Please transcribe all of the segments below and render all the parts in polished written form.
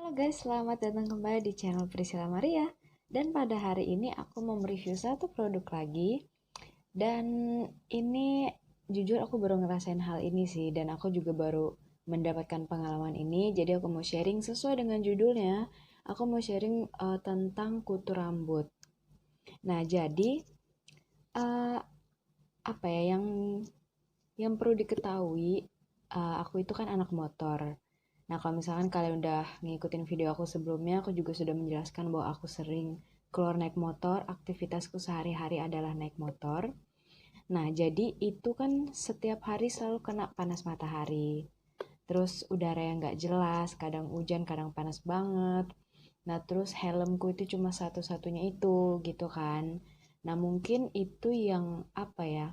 Halo guys, selamat datang kembali di channel Priscilla Maria. Dan pada hari ini aku mau mereview satu produk lagi. Dan ini jujur aku baru ngerasain hal ini sih. Dan aku juga baru mendapatkan pengalaman ini. Jadi aku mau sharing sesuai dengan judulnya. Aku mau sharing tentang kutu rambut. Nah jadi uh, apa ya yang perlu diketahui, aku itu kan anak motor. Nah, kalau misalkan kalian udah ngikutin video aku sebelumnya, aku juga sudah menjelaskan bahwa aku sering keluar naik motor, aktivitasku sehari-hari adalah naik motor. Nah, jadi itu kan setiap hari selalu kena panas matahari. Terus udara yang nggak jelas, kadang hujan, kadang panas banget. Nah, terus helmku itu cuma satu-satunya itu, gitu kan. Nah, mungkin itu yang apa ya,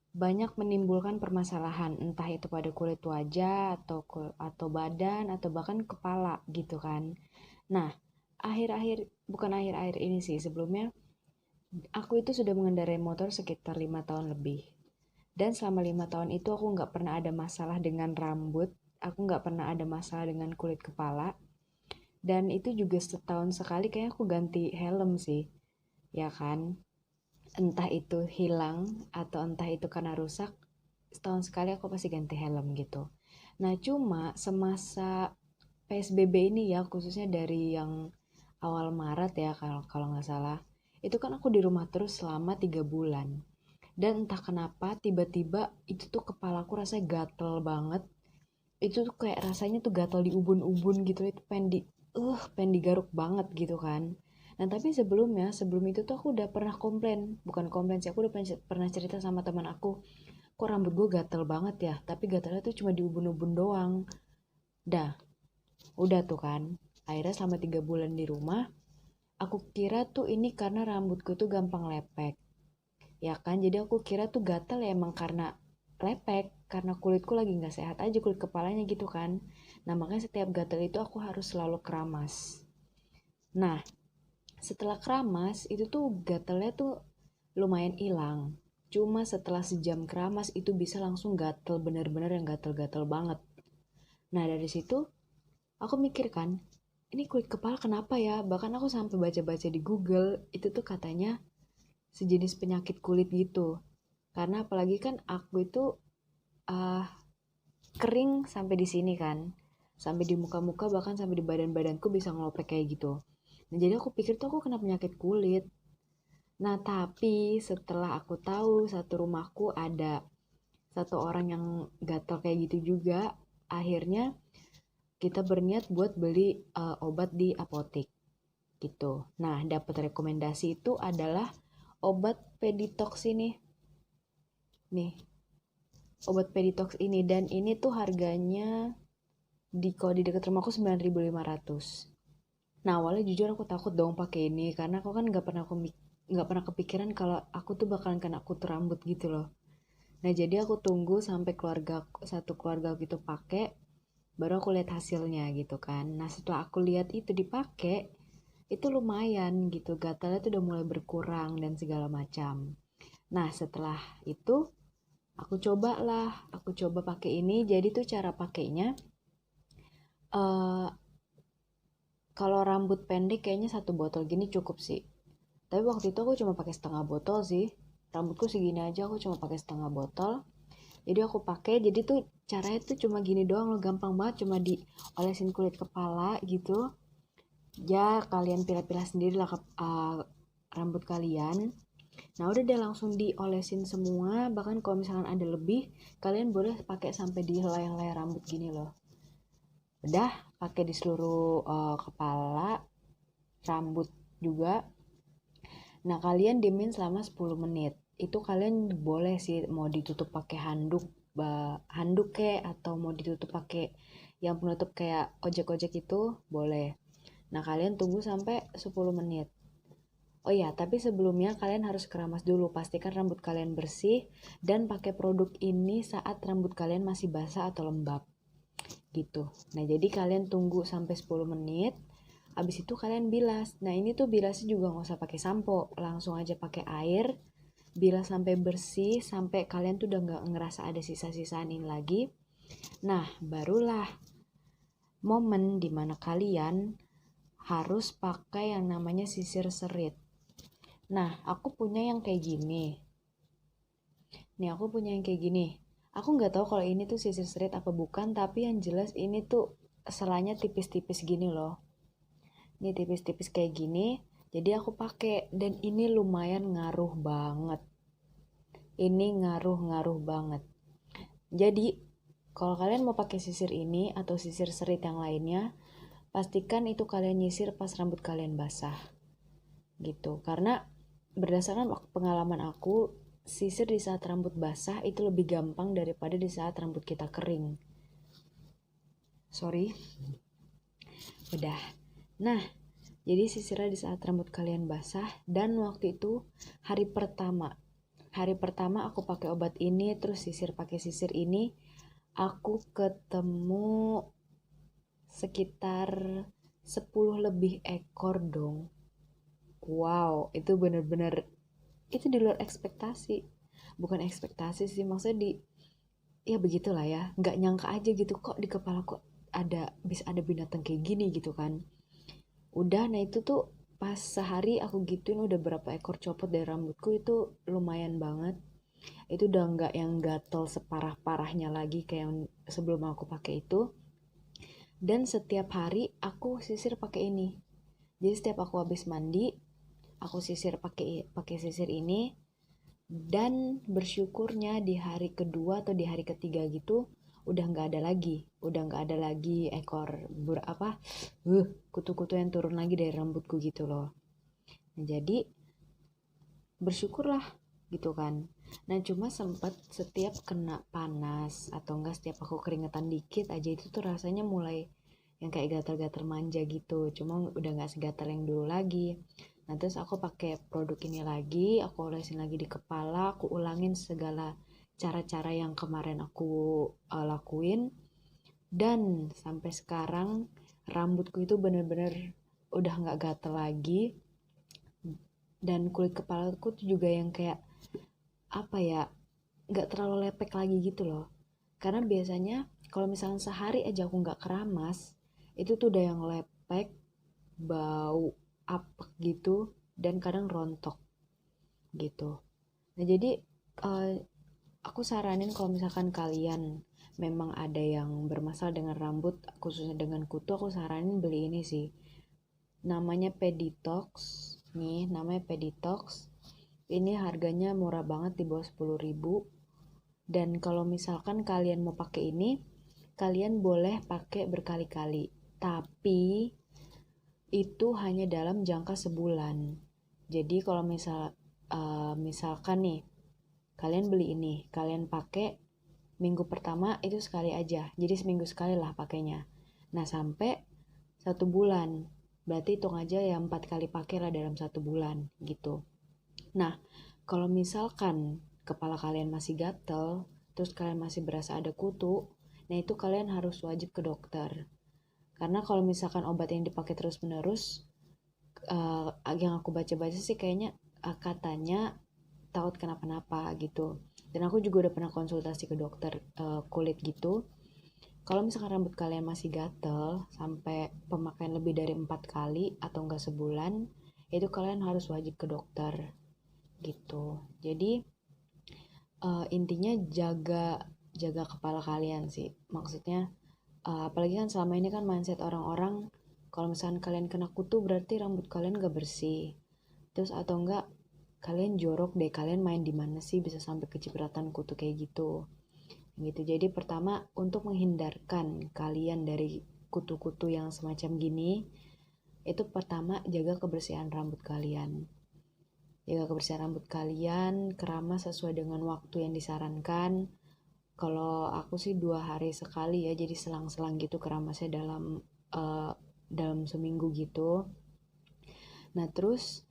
banyak menimbulkan permasalahan entah itu pada kulit wajah atau badan atau bahkan kepala gitu kan. Nah, akhir-akhir bukan akhir-akhir ini sih, sebelumnya aku itu sudah mengendarai motor sekitar 5 tahun lebih. Dan selama 5 tahun itu aku nggak pernah ada masalah dengan rambut, aku nggak pernah ada masalah dengan kulit kepala. Dan itu juga setahun sekali kayak aku ganti helm sih, ya kan? Entah itu hilang atau entah itu karena rusak, setahun sekali aku pasti ganti helm gitu. Nah, cuma semasa PSBB ini ya, khususnya dari yang awal Maret ya kalau kalau nggak salah, itu kan aku di rumah terus selama 3 bulan. Dan entah kenapa tiba-tiba itu tuh kepalaku rasanya gatel banget. Itu tuh kayak rasanya tuh gatel di ubun-ubun gitu, itu pengen digaruk banget gitu kan. Nah tapi sebelum itu tuh aku udah pernah komplain, bukan komplain sih, aku udah pernah cerita sama teman aku, kok rambut gue gatel banget ya, tapi gatelnya tuh cuma di ubun-ubun doang. Dah, udah tuh kan. Akhirnya selama 3 bulan di rumah, aku kira tuh ini karena rambutku tuh gampang lepek. Ya kan, jadi aku kira tuh gatel ya emang karena lepek, karena kulitku lagi nggak sehat aja, kulit kepalanya gitu kan. Nah makanya setiap gatel itu aku harus selalu keramas. Nah, setelah keramas itu tuh gatelnya tuh lumayan hilang. Cuma setelah sejam keramas itu bisa langsung gatel, bener-bener yang gatel-gatel banget. Nah dari situ aku mikir kan, ini kulit kepala kenapa ya? Bahkan aku sampai baca-baca di Google, itu tuh katanya sejenis penyakit kulit gitu. Karena apalagi kan aku itu uh, kering sampai di sini kan. Sampai di muka-muka bahkan sampai di badan-badanku bisa ngelopek kayak gitu. Nah, jadi aku pikir tuh aku kena penyakit kulit. Nah, tapi setelah aku tahu satu rumahku ada satu orang yang gatal kayak gitu juga, akhirnya kita berniat buat beli obat di apotek gitu. Nah, dapat rekomendasi itu adalah obat Peditox ini. Nih, obat Peditox ini, dan ini tuh harganya kalau di dekat rumahku 9.500. Nah, awalnya jujur aku takut dong pakai ini karena aku kan nggak pernah kepikiran kalau aku tuh bakalan kena kutu rambut gitu loh. Nah, jadi aku tunggu sampai satu keluarga gitu pakai, baru aku lihat hasilnya gitu kan. Nah, setelah aku lihat itu dipakai, itu lumayan gitu, gatalnya tuh udah mulai berkurang dan segala macam. Nah, setelah itu aku coba pakai ini. Jadi tuh cara pakainya, eh kalau rambut pendek kayaknya satu botol gini cukup sih. Tapi waktu itu aku cuma pakai setengah botol sih. Rambutku segini aja aku cuma pakai setengah botol. Jadi aku pakai, jadi tuh caranya tuh cuma gini doang loh, gampang banget, cuma diolesin kulit kepala gitu. Ya kalian pilah-pilah sendiri lah rambut kalian. Nah udah deh langsung diolesin semua, bahkan kalau misalkan ada lebih, kalian boleh pakai sampai di helai-helai rambut gini loh. Udah pakai di seluruh kepala, rambut juga. Nah, kalian diemin selama 10 menit. Itu kalian boleh sih mau ditutup pakai handuk kek atau mau ditutup pakai yang penutup kayak ojek-ojek itu, boleh. Nah, kalian tunggu sampai 10 menit. Oh ya, tapi sebelumnya kalian harus keramas dulu. Pastikan rambut kalian bersih dan pakai produk ini saat rambut kalian masih basah atau lembab gitu. Nah, jadi kalian tunggu sampai 10 menit. Habis itu kalian bilas. Nah, ini tuh bilasnya juga nggak usah pakai sampo, langsung aja pakai air. Bilas sampai bersih, sampai kalian tuh udah nggak ngerasa ada sisa-sisaan ini lagi. Nah, barulah momen dimana kalian harus pakai yang namanya sisir serit. Nah, aku punya yang kayak gini. Nih, aku punya yang kayak gini. Aku nggak tahu kalau ini tuh sisir serit apa bukan, tapi yang jelas ini tuh selanya tipis-tipis gini loh. Ini tipis-tipis kayak gini. Jadi aku pakai dan ini lumayan ngaruh banget. Ini ngaruh-ngaruh banget. Jadi, kalau kalian mau pakai sisir ini atau sisir serit yang lainnya, pastikan itu kalian nyisir pas rambut kalian basah. Gitu. Karena berdasarkan pengalaman aku, sisir di saat rambut basah itu lebih gampang daripada di saat rambut kita kering. Sorry. Udah. Nah, jadi sisirnya di saat rambut kalian basah dan waktu itu hari pertama. Hari pertama aku pakai obat ini terus sisir pakai sisir ini, aku ketemu sekitar 10 lebih ekor dong. Wow, itu bener-bener itu di luar ekspektasi. Bukan ekspektasi sih, maksudnya ya begitulah ya, nggak nyangka aja gitu kok di kepala kok bisa ada binatang kayak gini gitu kan. Udah, nah itu tuh pas sehari aku gituin udah berapa ekor copot dari rambutku, itu lumayan banget. Itu udah nggak yang gatel separah-parahnya lagi kayak yang sebelum aku pakai itu. Dan setiap hari aku sisir pakai ini. Jadi setiap aku habis mandi, aku sisir pakai sisir ini. Dan bersyukurnya di hari kedua atau di hari ketiga gitu udah nggak ada lagi ekor kutu-kutu yang turun lagi dari rambutku gitu loh. Nah, jadi bersyukurlah gitu kan. Nah, cuma sempat setiap kena panas atau enggak setiap aku keringetan dikit aja itu tuh rasanya mulai yang kayak gatal-gatal manja gitu. Cuma udah nggak segatal yang dulu lagi. Nah, terus aku pakai produk ini lagi, aku olesin lagi di kepala, aku ulangin segala cara-cara yang kemarin aku lakuin, dan sampai sekarang rambutku itu bener-bener udah nggak gatel lagi, dan kulit kepalaku tuh juga yang kayak apa ya, nggak terlalu lepek lagi gitu loh. Karena biasanya kalau misalnya sehari aja aku nggak keramas, itu tuh udah yang lepek, bau, apek gitu, dan kadang rontok gitu. Nah, jadi uh, aku saranin kalau misalkan kalian memang ada yang bermasalah dengan rambut, khususnya dengan kutu, aku saranin beli ini sih. Namanya Peditox. Nih, namanya Peditox. Ini harganya murah banget, di bawah 10.000. Dan kalau misalkan kalian mau pakai ini, kalian boleh pakai berkali-kali. Tapi itu hanya dalam jangka sebulan. Jadi kalau misalkan nih kalian beli ini, kalian pakai minggu pertama itu sekali aja. Jadi seminggu sekali lah pakainya. Nah, sampai 1 bulan. Berarti hitung aja ya 4 kali pakai lah dalam 1 bulan gitu. Nah, kalau misalkan kepala kalian masih gatel, terus kalian masih berasa ada kutu, nah itu kalian harus wajib ke dokter. Karena kalau misalkan obat yang dipakai terus-menerus, yang aku baca-baca sih kayaknya katanya takut kenapa-napa gitu. Dan aku juga udah pernah konsultasi ke dokter kulit gitu. Kalau misalkan rambut kalian masih gatel sampai pemakaian lebih dari 4 kali atau enggak sebulan, itu kalian harus wajib ke dokter gitu. Jadi intinya jaga jaga kepala kalian sih. Maksudnya apalagi kan selama ini kan mindset orang-orang kalau misalkan kalian kena kutu berarti rambut kalian gak bersih. Terus atau enggak kalian jorok deh, kalian main di mana sih bisa sampai kecipratan kutu kayak gitu. Gitu. Jadi pertama, untuk menghindarkan kalian dari kutu-kutu yang semacam gini, itu pertama jaga kebersihan rambut kalian. Jaga kebersihan rambut kalian, keramas sesuai dengan waktu yang disarankan. Kalau aku sih 2 hari sekali ya, jadi selang-selang gitu keramasnya uh, dalam seminggu gitu. Nah, terus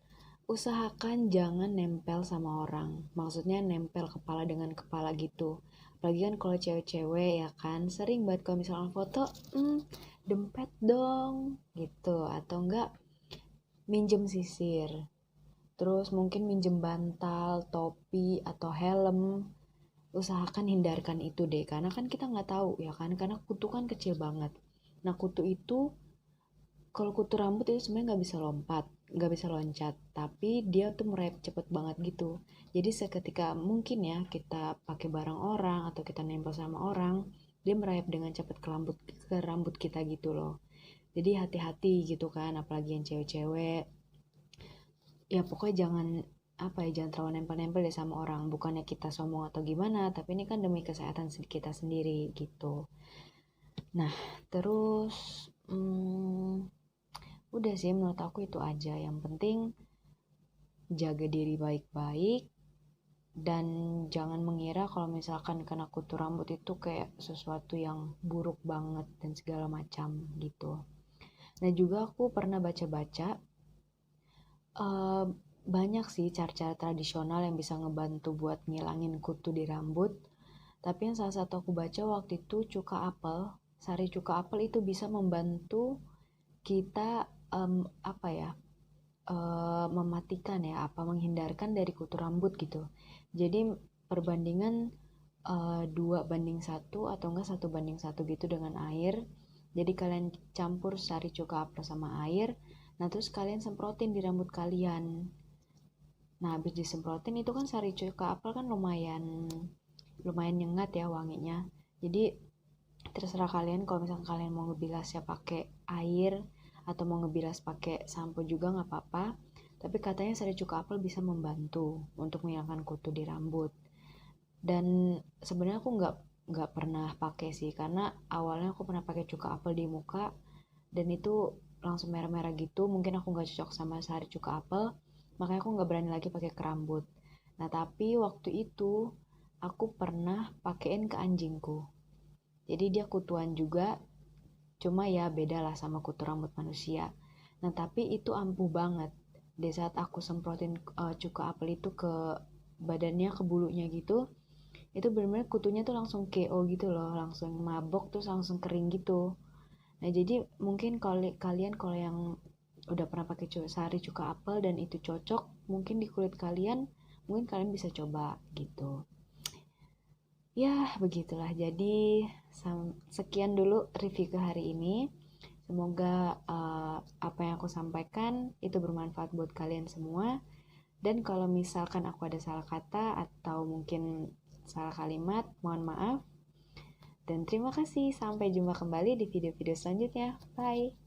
usahakan jangan nempel sama orang. Maksudnya nempel kepala dengan kepala gitu. Apalagi kan kalau cewek-cewek ya kan sering banget kalau misalnya foto, dempet dong gitu. Atau enggak minjem sisir. Terus mungkin minjem bantal, topi, atau helm. Usahakan hindarkan itu deh. Karena kan kita nggak tahu ya kan. Karena kutu kan kecil banget. Nah kutu itu, kalau kutu rambut itu sebenarnya nggak bisa loncat, tapi dia tuh merayap cepet banget gitu. Jadi seketika mungkin ya kita pakai barang orang atau kita nempel sama orang, dia merayap dengan cepat ke rambut kita gitu loh. Jadi hati-hati gitu kan, apalagi yang cewek-cewek. Ya pokoknya jangan terlalu nempel-nempel deh sama orang. Bukannya kita sombong atau gimana, tapi ini kan demi kesehatan kita sendiri gitu. Nah, terus udah sih menurut aku itu aja. Yang penting jaga diri baik-baik dan jangan mengira kalau misalkan kena kutu rambut itu kayak sesuatu yang buruk banget dan segala macam gitu. Nah, juga aku pernah baca-baca eh, banyak sih cara-cara tradisional yang bisa ngebantu buat ngilangin kutu di rambut. Tapi yang salah satu aku baca waktu itu sari cuka apel itu bisa membantu kita apa ya mematikan ya apa menghindarkan dari kutu rambut gitu. Jadi perbandingan 2:1 atau enggak 1:1 gitu dengan air. Jadi kalian campur sari cuka apel sama air. Nah terus kalian semprotin di rambut kalian. Nah habis disemprotin itu kan sari cuka apel kan lumayan lumayan nyengat ya wanginya. Jadi terserah kalian kalau misalkan kalian mau ngebilasnya pakai air atau mau ngebilas pakai sampo juga nggak apa-apa. Tapi katanya sari cuka apel bisa membantu untuk menghilangkan kutu di rambut. Dan sebenarnya aku nggak pernah pakai sih karena awalnya aku pernah pakai cuka apel di muka dan itu langsung merah-merah gitu. Mungkin aku nggak cocok sama sari cuka apel, makanya aku nggak berani lagi pakai ke rambut. Nah tapi waktu itu aku pernah pakein ke anjingku. Jadi dia kutuan juga, cuma ya beda lah sama kutu rambut manusia. Nah tapi itu ampuh banget. Di saat aku semprotin cuka apel itu ke badannya, ke bulunya gitu, itu benar-benar kutunya tuh langsung KO gitu loh, langsung mabok terus langsung kering gitu. Nah jadi mungkin kalau kalian kalau yang udah pernah pakai sari cuka apel dan itu cocok mungkin di kulit kalian, mungkin kalian bisa coba gitu. Ya begitulah, jadi sekian dulu review ke hari ini. Semoga apa yang aku sampaikan itu bermanfaat buat kalian semua. Dan kalau misalkan aku ada salah kata atau mungkin salah kalimat, mohon maaf. Dan terima kasih. Sampai jumpa kembali di video-video selanjutnya. Bye.